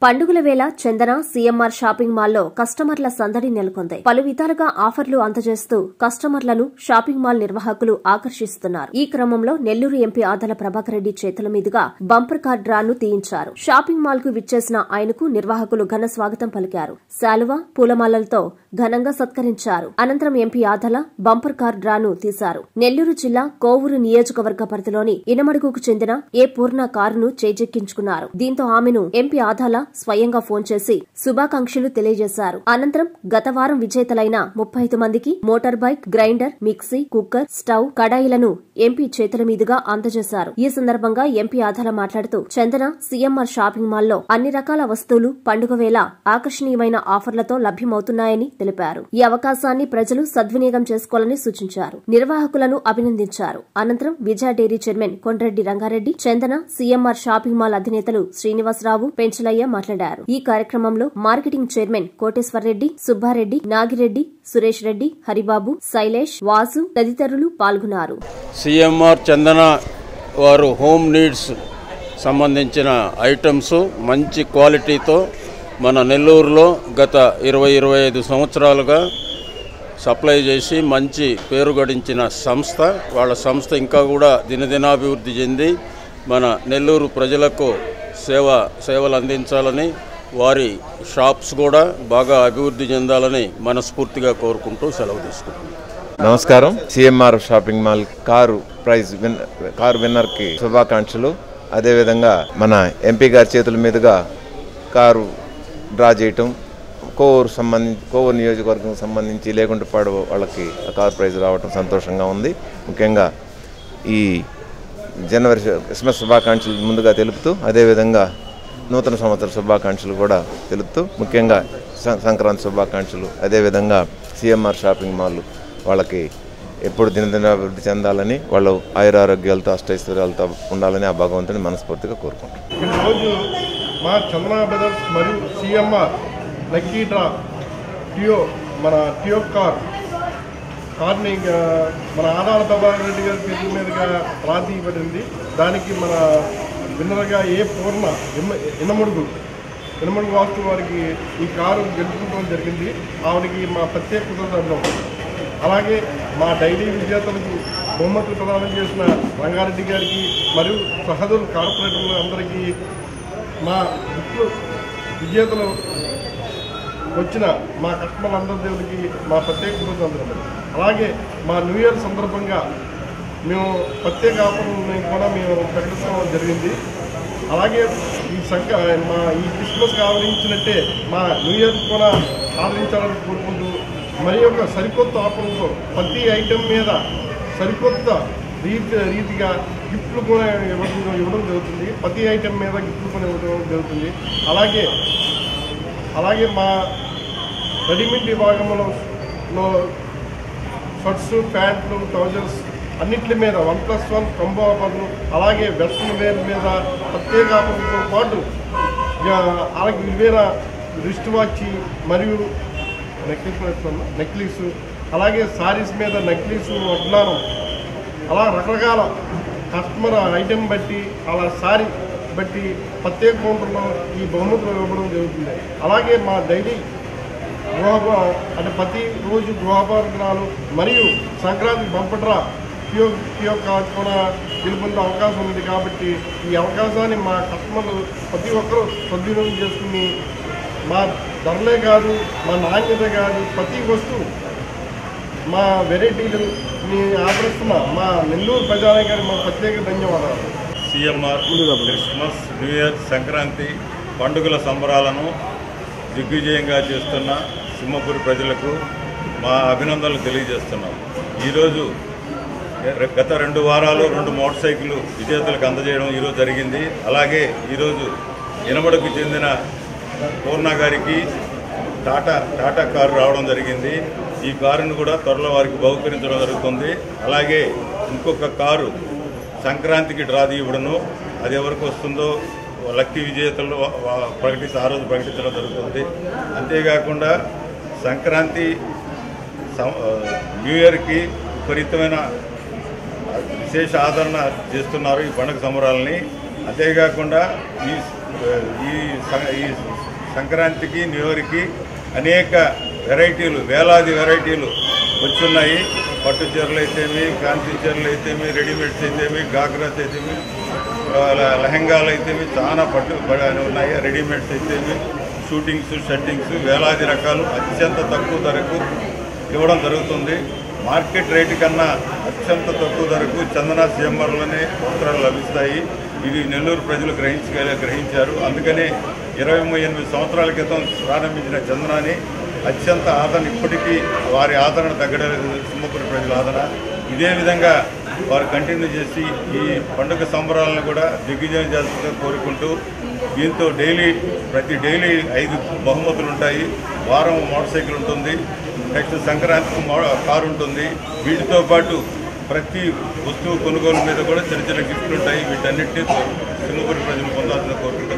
పండుగల వేళ చందన CMR shopping మాల్లో కస్టమర్ల సందడి నెలకొంది. పలు విధాలుగా ఆఫర్లు అందజేస్తూ కస్టమర్లను షాపింగ్ మాల్ నిర్వాహకులు ఆకర్షిస్తున్నారు. ఈ క్రమంలో నెల్లూరు ఎంపీ ఆదాల ప్రభాకర్ రెడ్డి చేతుల మీదుగా బంపర్ కార్ డ్రాను తీయించారు. షాపింగ్ మాల్ కు విచ్చేసిన ఆయనకు నిర్వాహకులు ఘన స్వాగతం పలికారు. శాలువా, పూలమాలలతో ఘనంగా సత్కరించారు. అనంతరం ఎంపీ ఆదాల బంపర్ కార్ డ్రాను తీశారు. నెల్లూరు జిల్లా కోవూరు నియోజకవర్గ పరిధిలోని ఇనమడుగుకు చెందిన ఏ పూర్ణ కారును చేజెక్కించుకున్నారు. దీంతో ఆమెను ఎంపీ ఆదాల స్వయంగా ఫోన్ చేసి శుభాకాంక్షలు తెలియజేశారు. అనంతరం గత వారం విజేతలైన 35 మందికి motor bike, grinder, mixie, cooker, stove, కడాయిలను ఎంపీ చేతుల మీదుగా అందజేశారు. ఈ సందర్భంగా ఎంపీ ఆదాల మాట్లాడుతూ చందన సీఎంఆర్ షాపింగ్ మాల్లో అన్ని రకాల వస్తువులు పండుగ వేళ ఆకర్షణీయమైన ఆఫర్లతో లభ్యమవుతున్నాయని తెలిపారు. ఈ అవకాశాన్ని ప్రజలు సద్వినియోగం చేసుకోవాలని సూచించారు. నిర్వాహకులను అభినందించారు. అనంతరం Vijaya dairy chairman Kondreddy Rangareddy, Chandana CMR shopping mall అధినేతలు శ్రీనివాసరావు, పెంచలయ్య మాట్లాడారు. ఈ కార్యక్రమంలో మార్కెటింగ్ చైర్మన్ కోటేశ్వర్రెడ్డి, సుబ్బారెడ్డి, నాగిరెడ్డి, సురేష్ రెడ్డి, హరిబాబు, శైలేష్, వాసు తదితరులు పాల్గొన్నారు. సీఎంఆర్ చందన వారు హోమ్ నీడ్స్ సంబంధించిన ఐటమ్స్ మంచి క్వాలిటీతో మన నెల్లూరులో గత 20-25 సంవత్సరాలుగా సప్లై చేసి మంచి పేరు గడించిన సంస్థ. వాళ్ళ సంస్థ ఇంకా కూడా దినదినాభివృద్ధి చెంది మన నెల్లూరు ప్రజలకు సేవలు అందించాలని, వారి షాప్స్ కూడా బాగా అభివృద్ధి చెందాలని మనస్ఫూర్తిగా కోరుకుంటూ సెలవు తీసుకుంటున్నాను. నమస్కారం. సిఎంఆర్ షాపింగ్ మాల్ కారు విన్నర్కి శుభాకాంక్షలు. అదేవిధంగా మన ఎంపీ గారి చేతుల మీదుగా కారు డ్రా చేయటం, కోవూరు నియోజకవర్గం సంబంధించి లేకుంటపాడు వాళ్ళకి కారు ప్రైజ్ రావటం సంతోషంగా ఉంది. ముఖ్యంగా ఈ జనవరి క్రిస్మస్ శుభాకాంక్షలు ముందుగా తెలుపుతూ, అదేవిధంగా నూతన సంవత్సర శుభాకాంక్షలు కూడా తెలుపుతూ, ముఖ్యంగా సంక్రాంతి శుభాకాంక్షలు, అదేవిధంగా సిఎంఆర్ షాపింగ్ మాల్ వాళ్ళకి ఎప్పుడు దినదినాభివృద్ధి చెందాలని, వాళ్ళు ఆయురారోగ్యాలతో అష్టైశ్వర్యాలతో ఉండాలని ఆ భగవంతుని మనస్ఫూర్తిగా కోరుకుంటాం. ఈరోజు మా చందన బ్రదర్స్ మరియు సిఎంఆర్ లక్కీ డ్రా టియో కార్ని మన ఆదాల ప్రభాకర్ రెడ్డి గారి పేరు మీదుగా డ్రా తీయబడింది. దానికి మన విన్నర్గా ఏ పూర్ణ ఇనమడుగు వాస్తు వారికి ఈ కారు గెలుచుకోవడం జరిగింది. ఆవిడకి మా ప్రత్యేక కృతజ్ఞతలు. అలాగే మా డైలీ విజేతలకు బహుమతులు ప్రదానం చేసిన రంగారెడ్డి గారికి మరియు సహదులు కార్పొరేటర్లు అందరికీ, మా విజేతలు వచ్చిన మా కస్టమర్లందరికీ మా ప్రత్యేక కృతజ్ఞతలు. అలాగే మా న్యూ ఇయర్ సందర్భంగా మేము ప్రత్యేక ఆఫర్లను కూడా మేము ప్రకటించడం జరిగింది. అలాగే ఈ క్రిస్మస్కి ఆదరించినట్టే మా న్యూ ఇయర్ కూడా ఆదరించాలని కోరుకుంటూ, మరి యొక్క సరికొత్త ఆఫర్లతో ప్రతి ఐటెం మీద సరికొత్త రీతిగా గిఫ్ట్లు కూడా ఇవ్వడం జరుగుతుంది. ప్రతి ఐటెం మీద గిఫ్ట్లు కూడా ఇవ్వడం జరుగుతుంది. అలాగే మా రెడీమేడ్ విభాగంలో షర్ట్స్, ప్యాంట్లు, ట్రౌజర్స్ అన్నింటి మీద 1+1 కంబో ఆఫర్లు, అలాగే వెస్ట్రన్ వేర్ మీద ప్రత్యేక ఆఫర్లతో పాటు అలాగే విలువైన రిస్ట్ వాచ్ మరియు నెక్లెస్, అలాగే శారీస్ మీద నెక్లెస్, వడ్లానం, అలా రకరకాల కస్టమర్ ఐటెం బట్టి అలా శారీ బట్టి ప్రత్యేక కౌంటర్లో ఈ బహుమతులు ఇవ్వడం జరుగుతుంది. అలాగే మా డైలీ అంటే ప్రతిరోజు గృహోపకరణాలు మరియు సంక్రాంతి బంపడ్రా టియో కార్డ్ కూడా గెలుపొందే అవకాశం ఉంది. కాబట్టి ఈ అవకాశాన్ని మా కస్టమర్లు ప్రతి ఒక్కరూ సద్వినియోగం చేసుకుని మా ధరలే కాదు, మా నాణ్యత కాదు, ప్రతి వస్తువు మా వెరైటీలని ఆదరిస్తున్న మా నెల్లూరు ప్రజానికానికి మా ప్రత్యేక ధన్యవాదాలు. CMR Christmas, new year, Sankranti పండుగల సంబరాలను దిగ్విజయంగా చేస్తున్న సింహపురి ప్రజలకు మా అభినందనలు తెలియజేస్తున్నాం. ఈరోజు గత 2 వారాలు 2 మోటార్ సైకిళ్ళు విజేతలకు అందజేయడం ఈరోజు జరిగింది. అలాగే ఈరోజు ఇనమడుకు చెందిన పూర్ణ గారికి టాటా కారు రావడం జరిగింది. ఈ కారును కూడా త్వరలో వారికి బహుకరించడం జరుగుతుంది. అలాగే ఇంకొక కారు సంక్రాంతికి డ్రా తీయబడను, అది ఎవరికి వస్తుందో లక్కీ విజేతలు ఆ రోజు ప్రకటించడం జరుగుతుంది. అంతేకాకుండా సంక్రాంతి, న్యూ ఇయర్కి విపరీతమైన విశేష ఆదరణ చేస్తున్నారు ఈ పండుగ సంబరాలని. అంతేకాకుండా ఈ సంక్రాంతికి న్యూ ఇయర్కి అనేక వెరైటీలు, వేలాది వెరైటీలు వచ్చున్నాయి. పట్టు చీరలు అయితేమి, కాంతి చీరలు అయితేమి, రెడీమేడ్స్ అయితేమి, గాగ్రాస్ అయితేమి, లెహంగాలు అయితేమి చాలా ఉన్నాయి. రెడీమేడ్స్ అయితేమి, షూటింగ్స్, షట్టింగ్స్, వేలాది రకాలు అత్యంత తక్కువ ధరకు ఇవ్వడం జరుగుతుంది. మార్కెట్ రేటు కన్నా అత్యంత తక్కువ ధరకు చందన సిఎంఆర్లోనే వస్త్రాలు లభిస్తాయి. ఇది నెల్లూరు ప్రజలు గ్రహించారు. అందుకనే 28 సంవత్సరాల క్రితం ప్రారంభించిన చందనాని అత్యంత ఆదరణ, ఇప్పటికీ వారి ఆదరణ తగ్గలేదు. సింహపురి ప్రజల ఆదరణ ఇదే విధంగా వారు కంటిన్యూ చేసి ఈ పండుగ సంబరాలను కూడా దిగ్విజయం చేస్తుందని కోరుకుంటూ, దీంతో ప్రతి డైలీ 5 బహుమతులు ఉంటాయి. వారం మోటార్ సైకిల్ ఉంటుంది. నెక్స్ట్ సంక్రాంతికి కారు ఉంటుంది. వీటితో పాటు ప్రతి వస్తువు కొనుగోలు మీద కూడా చిన్న చిన్న గిఫ్ట్లు ఉంటాయి. వీటన్నిటినీ సింహపురి ప్రజలు పొందాల్సిన కోరుకుంటూ